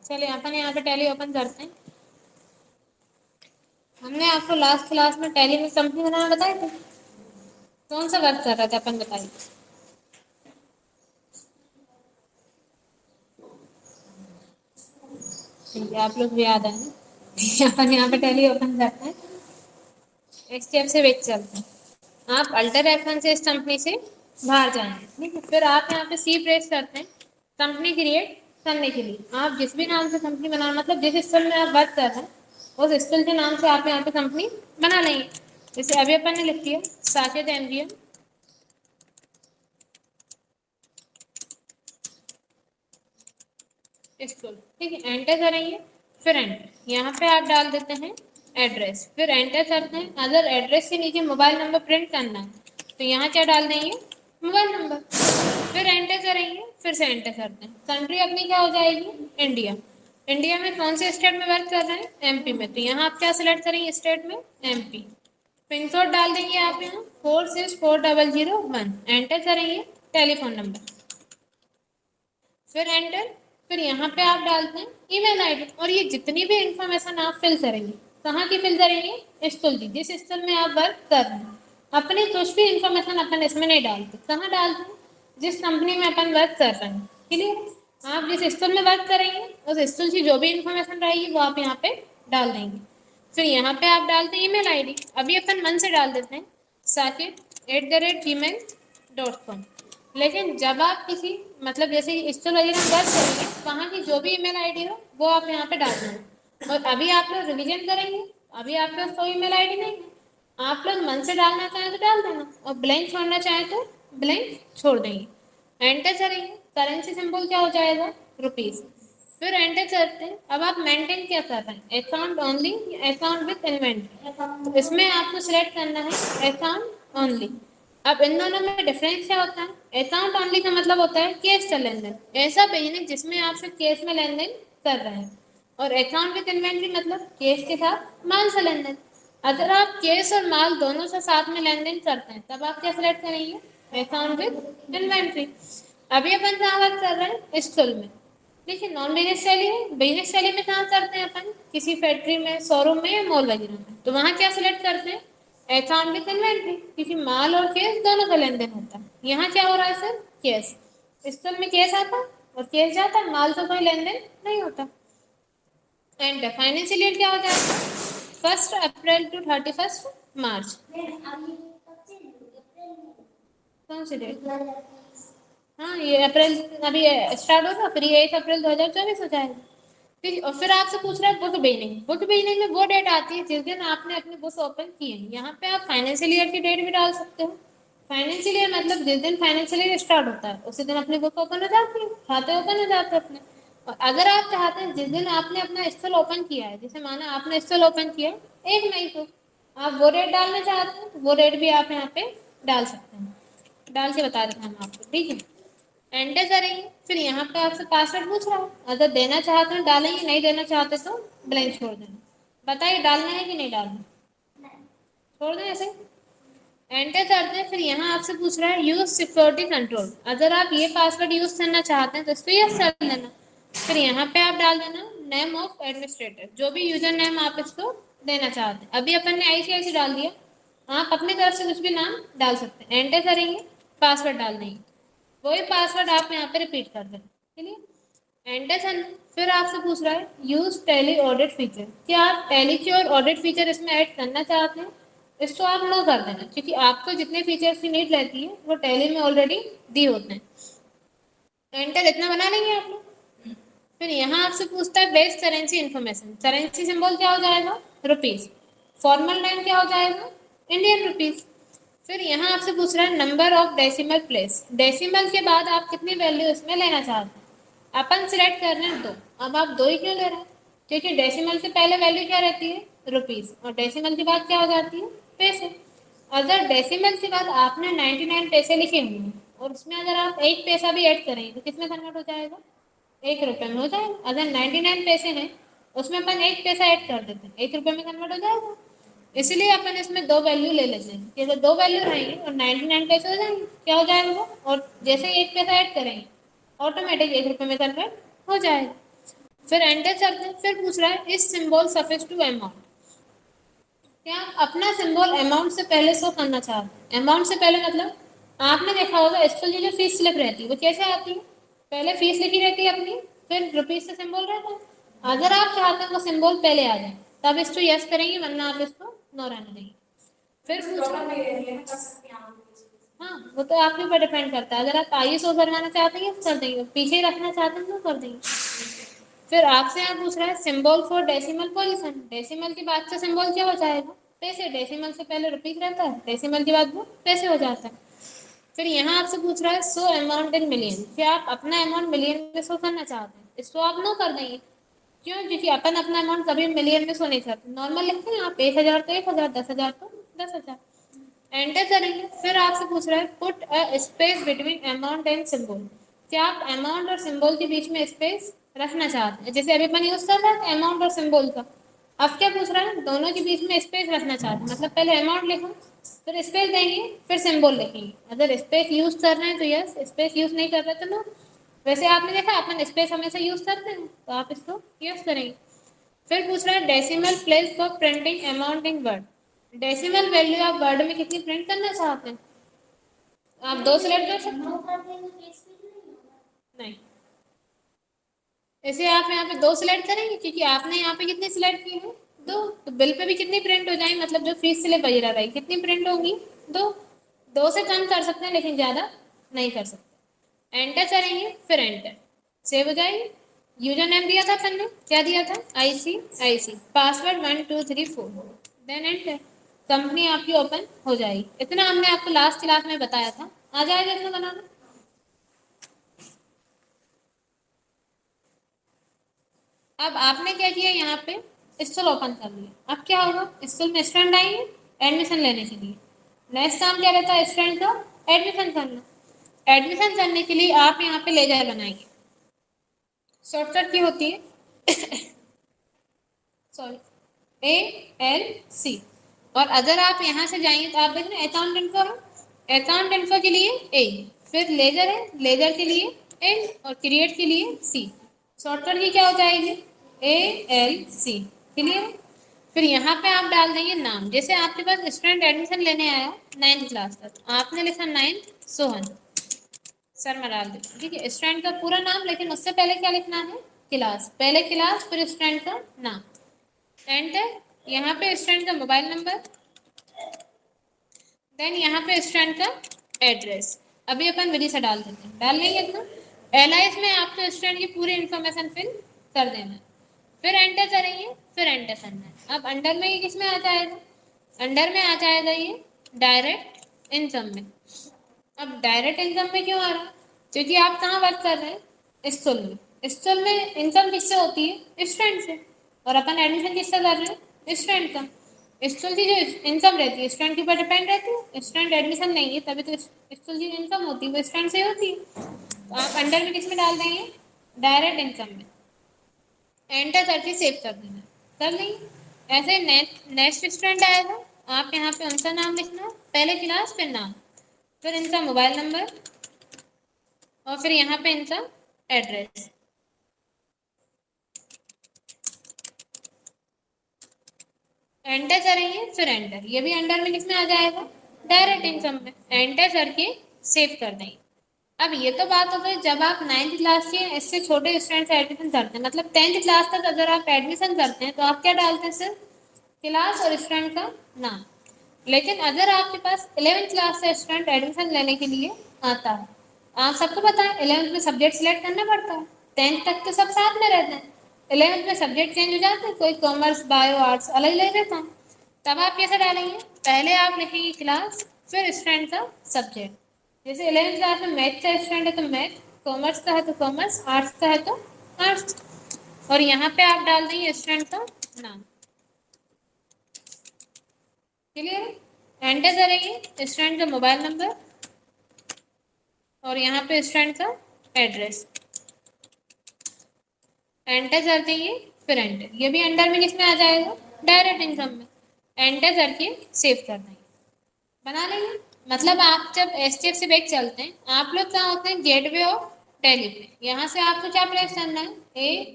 चलिए अपन यहाँ पे टैली ओपन करते हैं। हमने आपको लास्ट क्लास में टैली में कंपनी बनाना बताया था। कौन सा वर्क कर रहे थे अपन, बताइए। ठीक है, आप लोग भी याद है ना। अपन यहाँ पे टैली ओपन करते हैं। एक स्टेप से वेट चलते हैं। आप अल्टर F1 से इस कंपनी से बाहर जाएंगे, ठीक है। फिर आप यहाँ पे सी प्रेस करते हैं कंपनी क्रिएट करने के लिए। आप जिस भी नाम से कंपनी बना, मतलब जिस स्कूल में आप वर्क कर रहे हैं उस स्कूल के नाम से आप यहाँ पे कंपनी बना लेंगे। जैसे अभी अपन ने लिख दिया साकेत MGM स्कूल, ठीक है। एंटर करेंगे, फिर एंटर, यहाँ पे आप डाल देते हैं एड्रेस, फिर एंटर करते हैं। अगर एड्रेस के नीचे मोबाइल नंबर प्रिंट करना है तो यहाँ क्या डाल देंगे, मोबाइल नंबर, फिर एंटर करेंगे, फिर से एंटर करते हैं। कंट्री अपनी क्या हो जाएगी, इंडिया। इंडिया में कौन से स्टेट में वर्क कर रहे हैं, MP में, तो यहाँ आप क्या सिलेक्ट करेंगे, स्टेट में MP। पिन कोड डाल देंगे आप यहाँ 464001, एंटर करेंगे, टेलीफोन नंबर, फिर एंटर। फिर यहाँ पे आप डालते हैं ईमेल आईडी। और ये जितनी भी इंफॉर्मेशन आप फिल करेंगे, कहाँ की फिल करेंगे, स्कूल की, जिस स्कूल में आप वर्क कर रहे हैं। अपनी कुछ भी इंफॉर्मेशन अपन इसमें नहीं डालते, कहाँ डालते हैं, जिस कंपनी में अपन वर्क कर रहे हैं, क्लियर। आप जिस स्कूल में वर्क करेंगे उस स्कूल की जो भी इंफॉर्मेशन रहेगी वो आप यहाँ पे डाल देंगे। फिर यहाँ पे आप डालते हैं ईमेल आईडी। अभी अपन मन से डाल देते हैं sakit@gmail.com। लेकिन जब आप किसी, मतलब जैसे स्कूल वगैरह में वर्क करेंगे, वहाँ की जो भी ईमेल आईडी हो वो आप यहाँ पे डाल देंगे। और अभी आप लोग रिवीजन करेंगे, अभी आपके पास कोई ईमेल आईडी नहीं है, आप लोग मन से डालना चाहें तो डाल देना, और ब्लैंक छोड़ना चाहें तो ब्लैंक छोड़ देंगे। एंटर करेंगे, करेंसी सिंबल क्या हो जाएगा, रुपीज। फिर एंटर करते हैं। अब आप मेंटेन क्या कर रहे हैं, account only, account with inventory. इसमें आपको सिलेक्ट करना है अकाउंट ओनली। अब इन दोनों में डिफरेंस क्या होता है, अकाउंट ओनली का मतलब होता है कैश का लेन देन, ऐसा बिजनेस जिसमें आप सिर्फ कैश में लेन देन कर रहे हैं। और अकाउंट विद इन्वेंट्री मतलब कैश के साथ माल से लेन देन। अगर आप कैश और माल दोनों से साथ में लेन देन करते हैं तब आप क्या सिलेक्ट करेंगे, अकाउंट विद इन्वेंट्री। अभी अपन कहाँ वर्क कर रहे हैं, स्कूल में। देखिए नॉन बिजनेस शैली है, बिजनेस शैली में कहाँ करते हैं अपन, किसी फैक्ट्री में, शोरूम में या मॉल वगैरह में, तो वहाँ क्या सिलेक्ट करते हैं, अकाउंट विद इन्वेंट्री, क्योंकि माल और कैश दोनों का लेन देन होता है। यहाँ क्या हो रहा है सर, कैश। स्कूल में कैश आता और कैश जाता, माल तो कोई लेन देन नहीं होता। एंड फाइनेंशियल ईयर क्या हो जाएगा, 1 अप्रैल टू 31 मार्च। कौन सी डेट, हाँ ये अप्रैल अभी स्टार्ट होगा, फिर ये 1 अप्रैल 2024 हो जाएगा। ठीक, और फिर आपसे पूछ रहा है बुक बिगनिंग। बुक बिगनिंग में वो डेट आती है जिस दिन आपने अपनी बुक ओपन की है। यहाँ पे आप फाइनेंशियल ईयर की डेट भी डाल सकते हो। फाइनेंशियल ईयर मतलब जिस दिन फाइनेंशियल ईयर स्टार्ट होता है उसी दिन अपनी बुक ओपन हो जाती है, खाते ओपन हो जाते हैं अपने। और अगर आप चाहते हैं जिस दिन आपने अपना स्टॉल ओपन किया है, जैसे माना आपने स्टॉल ओपन किया 1 मई को, आप वो डेट डालना चाहते हैं तो वो डेट भी आप यहाँ पे डाल सकते हैं। डाल के बता देते हैं हम आपको, ठीक है। एंटर करेंगे, फिर यहाँ पे आपसे पासवर्ड पूछ रहा है, अगर देना चाहते हैं डालेंगे, नहीं देना चाहते तो ब्लैंक छोड़ देना। बताइए डालना है कि नहीं डालना, छोड़ दें ऐसे। एंटर करते हैं, फिर यहाँ आपसे पूछ रहा है यूज सिक्योरिटी कंट्रोल। अगर आप ये पासवर्ड यूज करना चाहते हैं तो इसको यस कर देना। फिर यहाँ पे आप डाल देना नेम ऑफ एडमिनिस्ट्रेटर, जो भी यूजर नेम आप इसको देना चाहते हैं। अभी अपन ने ICIC डाल दिया, आप अपनी तरफ से कुछ भी नाम डाल सकते हैं। एंटर करेंगे, पासवर्ड डाल देंगे, वही पासवर्ड आप यहाँ पे रिपीट कर देना, चलिए। एंटर करना, फिर आपसे पूछ रहा है यूज टैली ऑडिट फीचर। क्या आप टैली की और ऑडिट फीचर इसमें ऐड करना चाहते हैं, इसको आप नो कर देना, क्योंकि आपको जितने फीचर्स की नीड रहती है वो टैली में ऑलरेडी दी होते हैं। एंटर इतना बना लेंगे आप लोग। फिर यहाँ आपसे पूछता है best currency information. Currency symbol क्या हो जाएगा, रुपीज। फॉर्मल नेम क्या हो जाएगा, इंडियन रुपीज। फिर यहाँ आपसे पूछ रहा है number of decimal place. Decimal के बाद आप कितनी वैल्यू इसमें लेना चाहते हैं। अपन सिलेक्ट कर रहे हैं 2। अब आप 2 ही क्यों ले रहे हैं, क्योंकि डेसिमल से पहले वैल्यू क्या रहती है, रुपीज, और डेसिमल के बाद क्या हो जाती है, पैसे। अगर डेसिमल के बाद आपने 99 पैसे लिखे हुए हैं और उसमें अगर आप 1 पैसा भी ऐड करेंगे तो किसमें कन्वर्ट हो जाएगा, 1 रुपये में हो जाएगा। अगर 99 पैसे हैं उसमें अपन 1 पैसा ऐड कर देते हैं, 1 रुपये में कन्वर्ट हो जाएगा। इसलिए अपन इसमें 2 वैल्यू ले लेते हैं, कि अगर 2 वैल्यू रहेंगे और 99 पैसे हो जाएंगे, क्या हो जाएगा वो, और जैसे 1 पैसा ऐड करेंगे ऑटोमेटिक 1 रुपये में कन्वर्ट हो जाएगा। फिर एंटर करते हैं। फिर पूछ रहा है इस सिंबल सफिक्स टू अमाउंट, क्या आप अपना सिंबल अमाउंट से पहले शो करना चाहते हैं? अमाउंट से पहले मतलब आपने देखा होगा इसके लिए जो फीस स्लिप रहती है वो कैसे आती है, पहले फीस लिखी रहती है अपनी, फिर रुपीज से सिंबल रहता है। अगर आप चाहते हैं वो सिंबल पहले आ जाए तब इसको यस करेंगे, वरना आप इसको नो रहने देंगे। फिर हाँ, वो तो आपके ऊपर डिपेंड करता है। अगर आप आगे शो करवाना चाहते हैं तो कर देंगे, पीछे ही रखना चाहते हैं तो कर देंगे। फिर आपसे यहाँ पूछ रहा है symbol for decimal position, decimal के बाद से सिंबल क्या हो जाएगा, पैसे। डेसिमल से पहले रुपीज रहता है, डेसिमल के बाद वो पैसे हो जाता है। फिर यहाँ आपसे पूछ रहा है सो अमाउंट इन मिलियन, क्या आप अपना अमाउंट मिलियन में शो करना चाहते हैं? इसको आप नो कर देंगे। क्यों? क्योंकि अपन अपना अमाउंट कभी मिलियन में शो नहीं करते, नॉर्मल लिखते हैं आप 1,000 तो 1,000, 10,000 तो 10,000, एंटर करेंगे। फिर आपसे पूछ रहा है put a space between amount and symbol, क्या आप अमाउंट और सिंबल के बीच में स्पेस रखना चाहते हैं? जैसे अभी अपन यूज कर रहे थे अमाउंट और सिंबल का, अब क्या पूछ रहा है दोनों के बीच में स्पेस रखना चाहते हैं, मतलब पहले अमाउंट लिखो, फिर स्पेस देंगे, फिर सिंबल लिखेंगे। अगर स्पेस यूज कर रहे हैं तो यस, स्पेस यूज नहीं कर रहे तो नो। वैसे आपने देखा अपन स्पेस हमेशा यूज करते हैं तो आप इसको यूज करेंगे। फिर पूछ रहा है decimal place for printing amount in word, decimal value आप वर्ड में कितनी प्रिंट करना चाहते हैं? आप दो सिलेक्ट कर सकते हो। नहीं, ऐसे आप यहाँ पे दो सिलेक्ट करेंगे क्योंकि आपने यहाँ पे कितनी सिलेक्ट की है, दो। तो बिल पे भी कितनी प्रिंट हो जाएगी, मतलब जो फीस स्लिप वगैरह रही कितनी प्रिंट होगी, दो। दो से कम कर सकते हैं लेकिन ज़्यादा नहीं कर सकते। एंटर करेंगे, फिर एंटर, सेव हो जाएगी। यूजर नेम दिया था अपन ने, क्या दिया था, ICIC, password 1234, then enter, company आपकी ओपन हो जाएगी। इतना हमने आपको लास्ट क्लास में बताया था, आ जाएगा इतना बनाना। अब आपने क्या किया, यहाँ पे स्कूल ओपन कर लिया। अब क्या होगा, स्कूल में स्टूडेंट आएंगे एडमिशन लेने के लिए। नेक्स्ट काम क्या रहता है स्टूडेंट का, एडमिशन करना। एडमिशन करने के लिए आप यहाँ पे लेजर बनाएंगे, शॉर्टकट की होती है सॉरी ALC। और अगर आप यहाँ से जाएंगे तो आप देख रहे हैं अकाउंट इन्फो है, अकाउंट इन्फो के लिए A, फिर लेजर है, लेजर के लिए N, और क्रिएट के लिए C। शॉर्टकट की क्या हो जाएगी, ALC, क्लियर। फिर यहाँ पे आप डाल देंगे नाम, जैसे आपके पास स्टूडेंट एडमिशन लेने आया 9th क्लास का, तो आपने लिखा 9th सोहन शर्मा डाल दे, ठीक है। स्टूडेंट का पूरा नाम, लेकिन उससे पहले क्या लिखना है, क्लास, पहले क्लास फिर स्टूडेंट का नाम, एंटर। यहाँ पे स्टूडेंट का मोबाइल नंबर, देन यहाँ पे स्टूडेंट का एड्रेस। अभी अपन विधि से डाल देते हैं, डाल लेंगे इतना। LIS में आपको स्टूडेंट की पूरी इन्फॉर्मेशन फिल कर देना है, फिर एंटर करेंगे, फिर एंटर करना है। अब अंडर में ये किस में आ जाएगा, अंडर में आ जाएगा ये डायरेक्ट इनकम में। अब डायरेक्ट इनकम में क्यों आ रहा है, क्योंकि आप कहाँ वर्क कर रहे हैं, स्कूल में। स्कूल में इनकम किससे होती है, स्टूडेंट से, और अपन एडमिशन किससे कर रहे हैं, स्टूडेंट का। स्कूल की जो इनकम रहती है स्टूडेंट के ऊपर डिपेंड रहती है, स्टूडेंट एडमिशन लेंगे तभी तो स्कूल की इनकम होती है वो स्टूडेंट से होती है। तो आप अंडर में किस में डाल देंगे, डायरेक्ट इनकम में, एंटर करके सेव कर देना, कर लेंगे। ऐसे नेक्स्ट स्टूडेंट आएगा, आप यहाँ पे उनका नाम लिखना, पहले क्लास फिर नाम, फिर इनका मोबाइल नंबर, और फिर यहाँ पे इनका एड्रेस। एंटर करेंगे, फिर एंटर, ये भी अंडर में किसमें आ जाएगा, डायरेक्ट इनकम में, एंटर करके सेव कर देंगे। अब ये तो बात हो गई जब आप 9th क्लास के इससे छोटे स्टूडेंट से एडमिशन करते हैं, मतलब 10th क्लास तक अगर आप एडमिशन करते हैं तो आप क्या डालते हैं, सिर्फ क्लास और स्टूडेंट का नाम। लेकिन अगर आपके पास 11th क्लास से स्टूडेंट एडमिशन लेने के लिए आता है, आप सबको पता है 11th में सब्जेक्ट सिलेक्ट करना पड़ता है, 10th तक तो सब साथ में रहते हैं, 11th में सब्जेक्ट चेंज हो जाते हैं, कोई कॉमर्स बायो आर्ट्स अलग अलग रहता है। तब आप कैसे डालेंगे, पहले आप लिखेंगे क्लास फिर स्टूडेंट का सब्जेक्ट। जैसे 11th क्लास में मैथ का स्टूडेंट है तो मैथ, कॉमर्स का है तो कॉमर्स, आर्ट्स का है तो आर्ट्स, और यहाँ पे आप डाल देंगे स्टूडेंट का नाम, क्लियर। एंटर करेंगे, स्टूडेंट का मोबाइल नंबर, और यहाँ पे स्टूडेंट का एड्रेस, एंटर कर देंगे, फिर एंटर, ये भी अंडर में किसमें आ जाएगा, डायरेक्ट इनकम में, एंटर करके सेव कर देंगे, बना लेंगे। मतलब आप जब HDFC बैंक चलते हैं, आप लोग कहाँ होते हैं, गेटवे ऑफ दिल्ली पे, यहाँ से आपको क्या प्रेस करना है, A